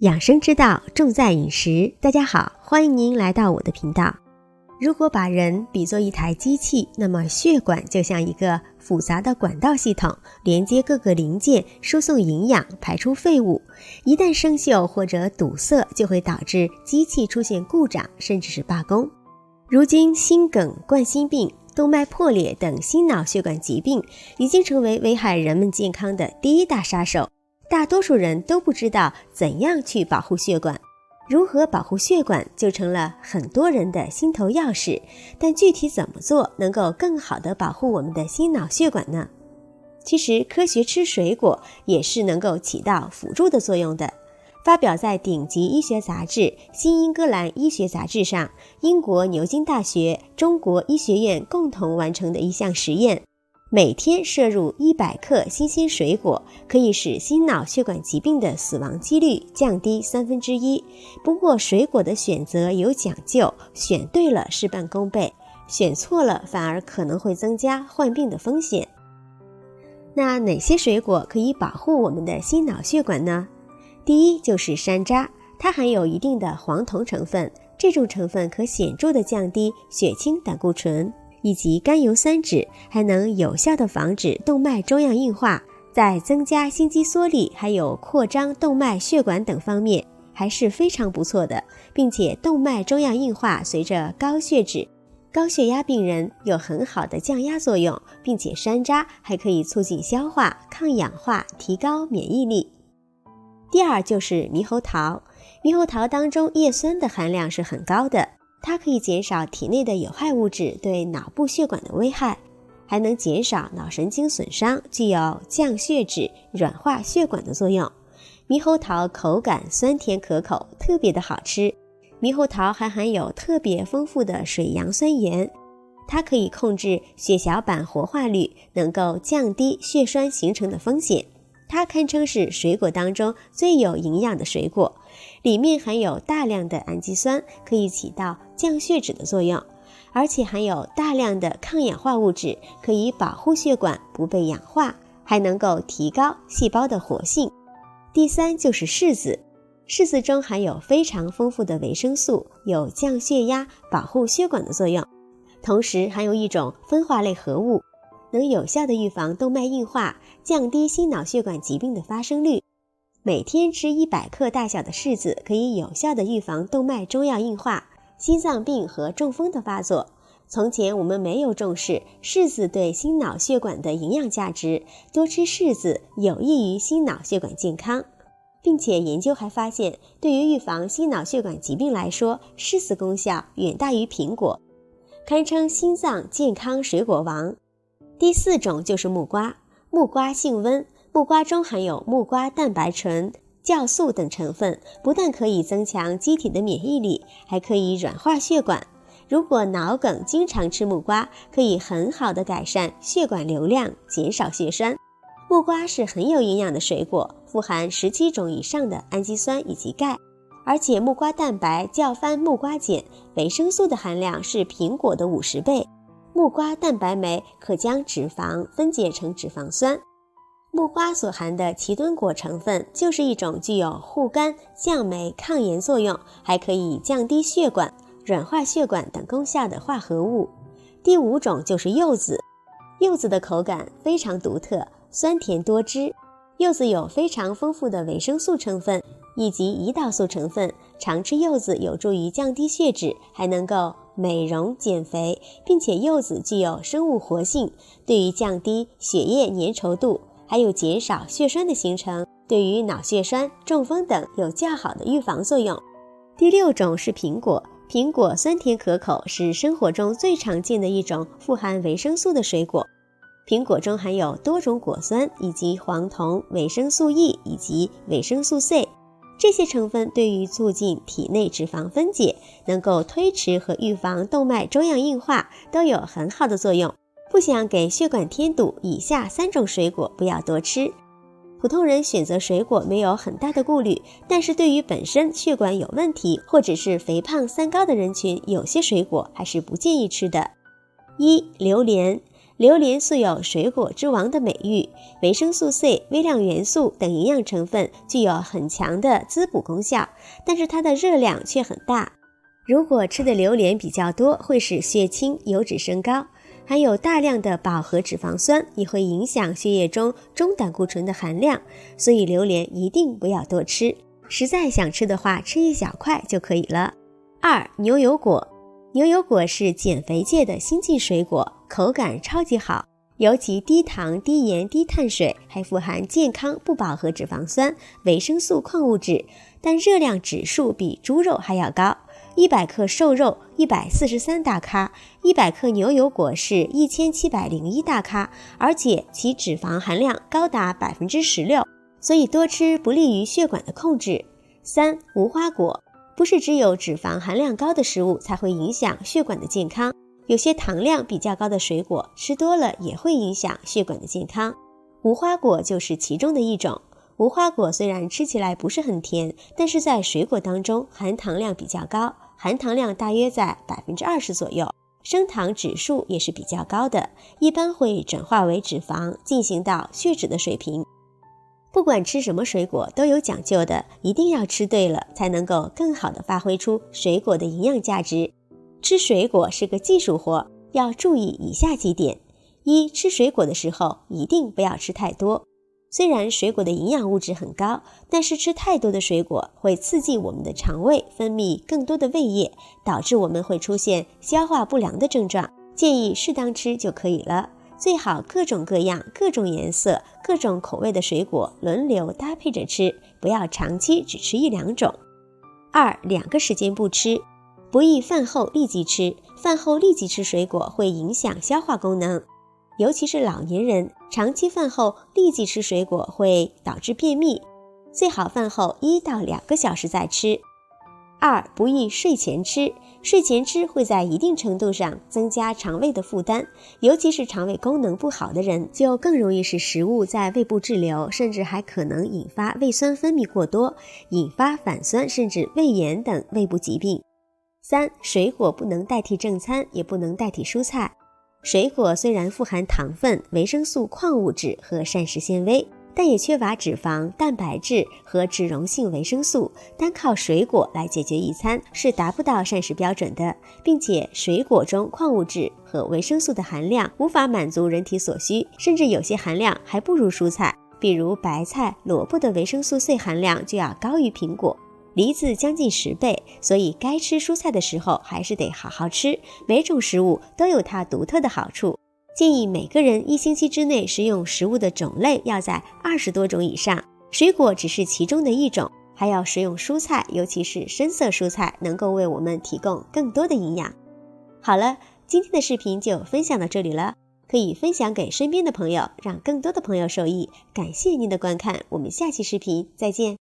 养生之道重在饮食。大家好，欢迎您来到我的频道。如果把人比作一台机器，那么血管就像一个复杂的管道系统，连接各个零件，输送营养，排出废物。一旦生锈或者堵塞，就会导致机器出现故障，甚至是罢工。如今心梗、冠心病、动脉破裂等心脑血管疾病已经成为危害人们健康的第一大杀手。大多数人都不知道怎样去保护血管，如何保护血管就成了很多人的心头钥匙。但具体怎么做能够更好地保护我们的心脑血管呢？其实科学吃水果也是能够起到辅助的作用的。发表在顶级医学杂志《新英格兰医学杂志》上，英国牛津大学、中国医学院共同完成的一项实验，每天摄入100克新鲜水果，可以使心脑血管疾病的死亡几率降低1/3。不过水果的选择有讲究，选对了事半功倍，选错了反而可能会增加患病的风险。那哪些水果可以保护我们的心脑血管呢？第一就是山楂，它含有一定的黄酮成分，这种成分可显著地降低血清胆固醇以及甘油三酯，还能有效地防止动脉粥样硬化，在增加心肌缩力还有扩张动脉血管等方面还是非常不错的，并且动脉粥样硬化随着高血脂、高血压病人有很好的降压作用，并且山楂还可以促进消化、抗氧化、提高免疫力。第二就是猕猴桃，猕猴桃当中叶酸的含量是很高的，它可以减少体内的有害物质对脑部血管的危害，还能减少脑神经损伤，具有降血脂、软化血管的作用。猕猴桃口感酸甜可口，特别的好吃。猕猴桃还含有特别丰富的水杨酸盐，它可以控制血小板活化率，能够降低血栓形成的风险。它堪称是水果当中最有营养的水果，里面含有大量的氨基酸，可以起到降血脂的作用，而且含有大量的抗氧化物质，可以保护血管不被氧化，还能够提高细胞的活性。第三就是柿子，柿子中含有非常丰富的维生素，有降血压、保护血管的作用，同时含有一种分化类合物，能有效地预防动脉硬化，降低心脑血管疾病的发生率。每天吃100克大小的柿子，可以有效地预防动脉粥样硬化、心脏病和中风的发作。从前我们没有重视柿子对心脑血管的营养价值，多吃柿子有益于心脑血管健康，并且研究还发现，对于预防心脑血管疾病来说，柿子功效远大于苹果，堪称心脏健康水果王。第四种就是木瓜，木瓜性温，木瓜中含有木瓜蛋白醇、酵素等成分，不但可以增强机体的免疫力，还可以软化血管。如果脑梗经常吃木瓜，可以很好的改善血管流量，减少血栓。木瓜是很有营养的水果，富含17种以上的氨基酸以及钙，而且木瓜蛋白较番木瓜碱、维生素的含量是苹果的50倍。木瓜蛋白酶可将脂肪分解成脂肪酸。木瓜所含的奇敦果成分就是一种具有护肝、降霉、抗炎作用，还可以降低血管、软化血管等功效的化合物。第五种就是柚子，柚子的口感非常独特，酸甜多汁。柚子有非常丰富的维生素成分以及胰岛素成分，常吃柚子有助于降低血脂，还能够美容减肥，并且柚子具有生物活性，对于降低血液粘稠度，还有减少血栓的形成，对于脑血栓、中风等有较好的预防作用。第六种是苹果，苹果酸甜可口，是生活中最常见的一种富含维生素的水果。苹果中含有多种果酸以及黄酮、维生素 E 以及维生素 C， 这些成分对于促进体内脂肪分解，能够推迟和预防动脉粥样硬化都有很好的作用。不想给血管添堵，以下3种水果不要多吃。普通人选择水果没有很大的顾虑，但是对于本身血管有问题或者是肥胖三高的人群，有些水果还是不建议吃的。1、榴莲，榴莲素有水果之王的美誉，维生素 C、微量元素等营养成分具有很强的滋补功效，但是它的热量却很大。如果吃的榴莲比较多，会使血清、油脂升高，含有大量的饱和脂肪酸，也会影响血液中中胆固醇的含量，所以榴莲一定不要多吃。实在想吃的话，吃一小块就可以了。2. 牛油果。牛油果是减肥界的新晋水果，口感超级好，尤其低糖、低盐、低碳水，还富含健康不饱和脂肪酸、维生素、矿物质，但热量指数比猪肉还要高。100克瘦肉143大卡，100克牛油果是1701大卡，而且其脂肪含量高达 16%， 所以多吃不利于血管的控制。3. 无花果。不是只有脂肪含量高的食物才会影响血管的健康，有些糖量比较高的水果吃多了也会影响血管的健康，无花果就是其中的一种。无花果虽然吃起来不是很甜，但是在水果当中含糖量比较高，含糖量大约在 20% 左右，升糖指数也是比较高的，一般会转化为脂肪，进行到血脂的水平。不管吃什么水果都有讲究的，一定要吃对了，才能够更好地发挥出水果的营养价值。吃水果是个技术活，要注意以下几点。1. 吃水果的时候一定不要吃太多。虽然水果的营养物质很高，但是吃太多的水果会刺激我们的肠胃分泌更多的胃液，导致我们会出现消化不良的症状，建议适当吃就可以了。最好各种各样、各种颜色、各种口味的水果轮流搭配着吃，不要长期只吃1、2种。2. 2个时间不吃，不宜饭后立即吃，饭后立即吃水果会影响消化功能，尤其是老年人，长期饭后立即吃水果会导致便秘，最好饭后1到2个小时再吃。2. 不宜睡前吃，睡前吃会在一定程度上增加肠胃的负担，尤其是肠胃功能不好的人，就更容易使食物在胃部滞留，甚至还可能引发胃酸分泌过多，引发反酸甚至胃炎等胃部疾病。3. 水果不能代替正餐，也不能代替蔬菜。水果虽然富含糖分、维生素、矿物质和膳食纤维，但也缺乏脂肪、蛋白质和脂溶性维生素，单靠水果来解决一餐是达不到膳食标准的，并且水果中矿物质和维生素的含量无法满足人体所需，甚至有些含量还不如蔬菜，比如白菜、萝卜的维生素 C 含量就要高于苹果，梨子将近10倍，所以该吃蔬菜的时候还是得好好吃，每种食物都有它独特的好处。建议每个人1星期之内食用食物的种类要在20多种以上，水果只是其中的一种，还要食用蔬菜，尤其是深色蔬菜，能够为我们提供更多的营养。好了，今天的视频就分享到这里了，可以分享给身边的朋友，让更多的朋友受益。感谢您的观看，我们下期视频再见。